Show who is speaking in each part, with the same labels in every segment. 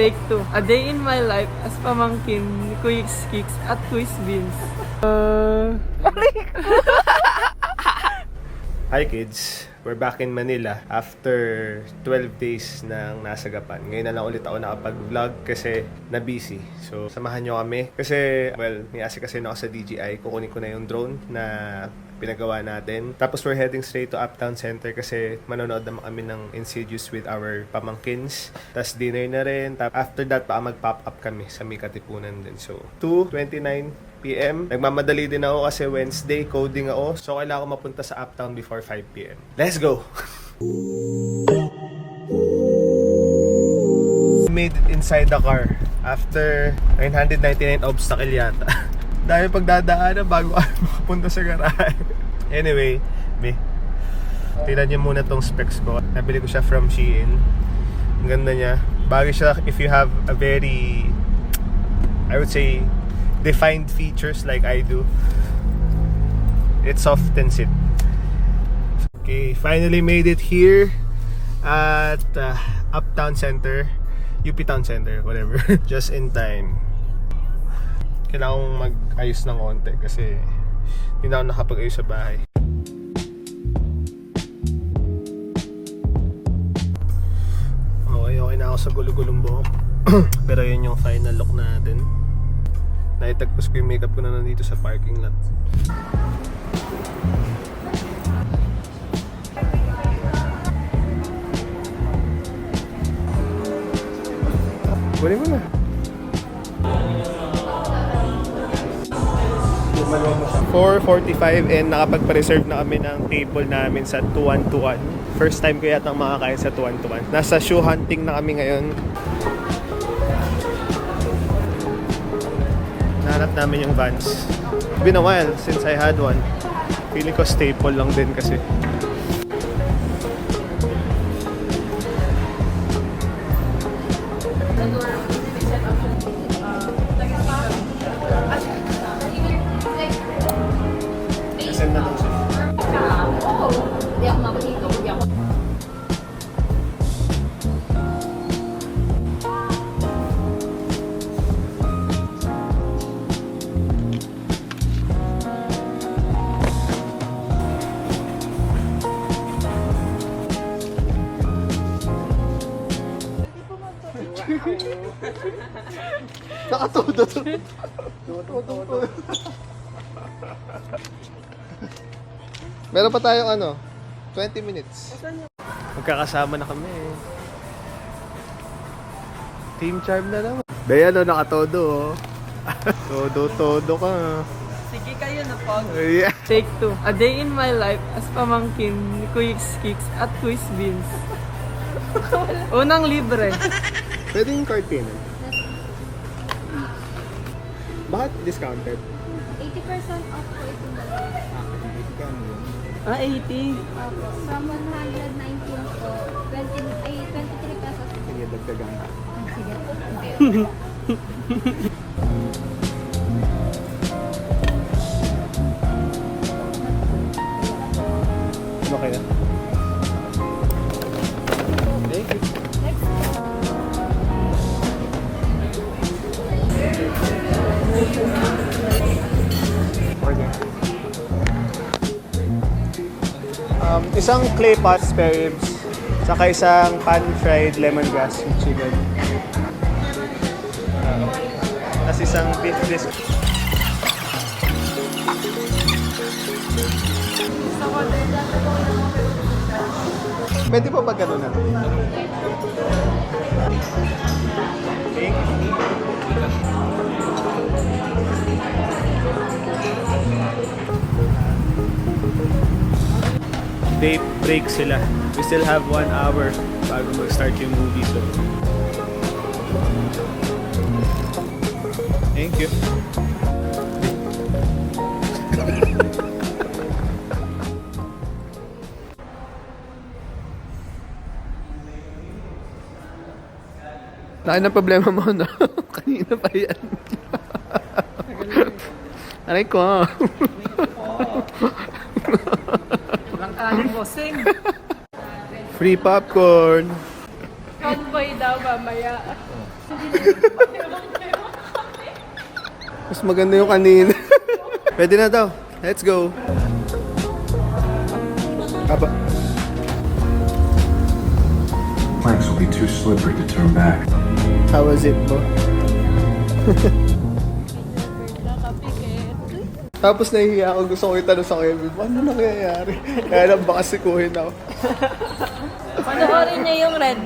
Speaker 1: Take 2. A day in my life as pamangkin ni Kuya Kicks at Quiz Beans.
Speaker 2: Hi kids! We're back in Manila after 12 days nang nasa Gapan. Ngayon na lang ulit ako nakapag-vlog kasi na-busy. So, samahan nyo kami. Kasi, well, may kasi ako sa DJI. Kukunin ko na yung drone na pinagawa natin. Tapos we're heading straight to Uptown Center kasi manonood naman kami ng Insidious with our pamangkins. Tapos dinner na rin. After that, mag-pop up kami sa may Katipunan din. So, 2:29 PM. Nagmamadali din ako kasi Wednesday, coding ako. So, kailangan ko mapunta sa Uptown before 5 PM. Let's go! We made it inside the car after 999 obstacle yata. Dahil pagdadaanan bago ako makapunta sa garahe. Anyway, tingnan niyo muna tong specs ko. Nabili ko siya from Shein. Ang ganda niya. Bagay siya if you have a very, I would say, defined features like I do. It softens it. Okay, finally made it here at Uptown Center, UP Town Center, whatever. Just in time. Kailangan kong mag-ayos ng konti kasi hindi na ako nakapag-ayos sa bahay. Okay na ako sa gulo-gulong buhok. Pero yun yung final look natin. Naitagpos ko yung makeup ko na nandito sa parking lot. Kunin mo na. 4:45 and nakapagpa-reserve na kami ng table namin sa 2-1-2-1. First time ko yata makakain sa 2-1-2-1. Nasa shoe hunting na kami ngayon. Nahanap namin yung Vans. It's been a while since I had one. Feeling ko staple lang din kasi. Send na daw siya.
Speaker 3: Hindi ako mabagito. Hindi ako.
Speaker 2: Nakatudo to. Meron pa tayong 20 minutes. Magkakasama na kami. Team Charm na naman. Dayan nakatodo. Todo ka.
Speaker 1: Sige kayo na pag.
Speaker 2: Yeah.
Speaker 1: Take 2. A day in my life as pamangkin ni Kuya Kicks at Quiz Beans. Unang libre.
Speaker 2: Pwede yung card payment. Bakit discounted?
Speaker 3: 80% off po ito na.
Speaker 1: 80.
Speaker 3: From 119 po, 23 pesos.
Speaker 2: Sige, dagdagan ka.
Speaker 3: Sige.
Speaker 2: Okay na? Thank you. Order. Isang clay pot spare ribs, saka isang pan-fried lemongrass with chicken. Tapos isang beef biscuit. Pwede pa ba gano'n na? Thank you. Day break sila. We still have 1 hour bago mag-start yung movie. So, thank you. Laki na problema mo, no? Kanina pa yan. Aray ko.
Speaker 1: Walang kaling bossing.
Speaker 2: Free popcorn.
Speaker 1: Convoy daw mamaya.
Speaker 2: Mas maganda yung kanina. Pwede na daw. Let's go. Aba.
Speaker 4: Planks will be too slippery to turn back.
Speaker 2: How was it, bro? Tapos nahihiya ako, gusto ko itanong sa Kevin, paano nangyayari? Kaya lang baka sikuhin ako.
Speaker 5: Panoorin niya yung Red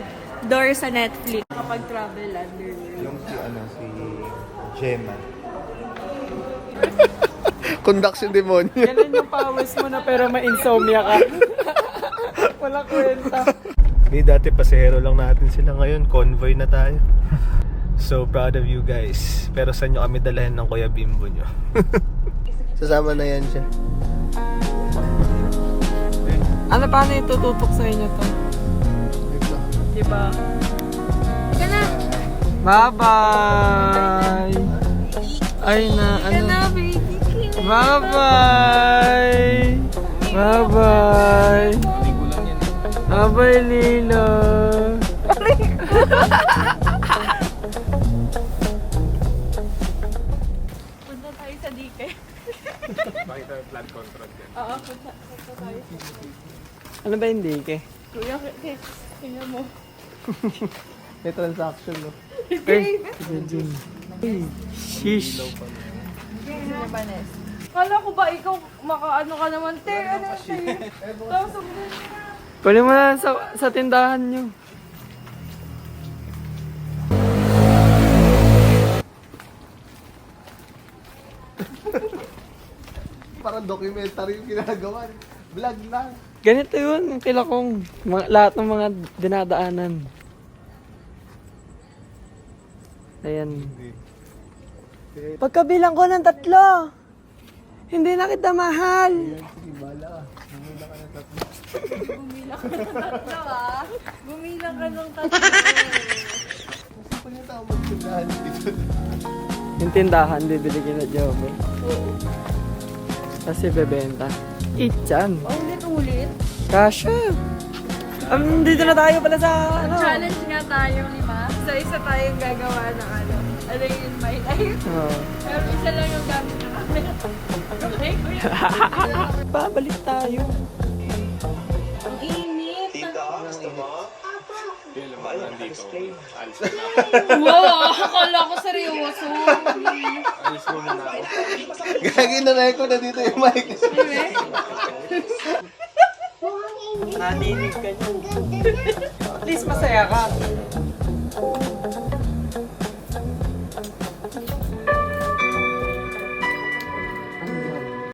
Speaker 5: Door sa Netflix. Kapag travel under.
Speaker 2: Yung si Gemma. Conduction demonyo.
Speaker 1: Ganun yung pawis mo na pero ma-insomnia ka. Walang kwenta.
Speaker 2: Ni dati pasahero lang natin sila ngayon, convoy na tayo. So proud of you guys. Pero saan nyo kami dalahin ng Kuya Bimbo nyo? Sasama na yan siya.
Speaker 1: Ano paano itututok sa inyo to? Diba?
Speaker 5: Ika na!
Speaker 1: Bye-bye! Ay na,
Speaker 5: Ika na,
Speaker 1: ano?
Speaker 5: baby.
Speaker 1: Bye-bye! Bye-bye! Bye-bye, Lilo!
Speaker 5: Punta tayo sa dike.
Speaker 2: Bakit tayo flood control din?
Speaker 5: Oo, punta tayo.
Speaker 1: Ano ba hindi ke?
Speaker 5: Kuya, tingnan mo.
Speaker 2: May transaction, no?
Speaker 1: Ay, sheesh.
Speaker 5: Kala ko ba ikaw makaano ka naman, te? Ano yung sa'yo? Tapos ang
Speaker 1: Kunin mo na sa tindahan nyo.
Speaker 2: Parang documentary yung ginagawa. Vlog lang.
Speaker 1: Ganito yun, yung kila kong lahat ng mga dinadaanan. Ayan. Pagkabilang ko ng 3, hindi na kita mahal.
Speaker 5: Gumilang ka ng tatlo.
Speaker 2: Saan yung tao magtindahan dito?
Speaker 1: Yung tindahan, bibili na job. Kasi bebenta. Itchan.
Speaker 5: Ulit-ulit.
Speaker 1: Kasha. Dito na tayo pala sa ano.
Speaker 5: Challenge nga tayo, di ba? Isa-isa tayong gagawa ng ano. Ano yung my life?
Speaker 1: Oh.
Speaker 5: Pero isa lang yung gamit ng camera. Okay, kuya.
Speaker 1: Babalik tayo.
Speaker 5: Ang init. Wow, akala ko seryoso.
Speaker 2: Gagi na record na dito yung mic.
Speaker 1: Naninig ka niya. At least masaya ka.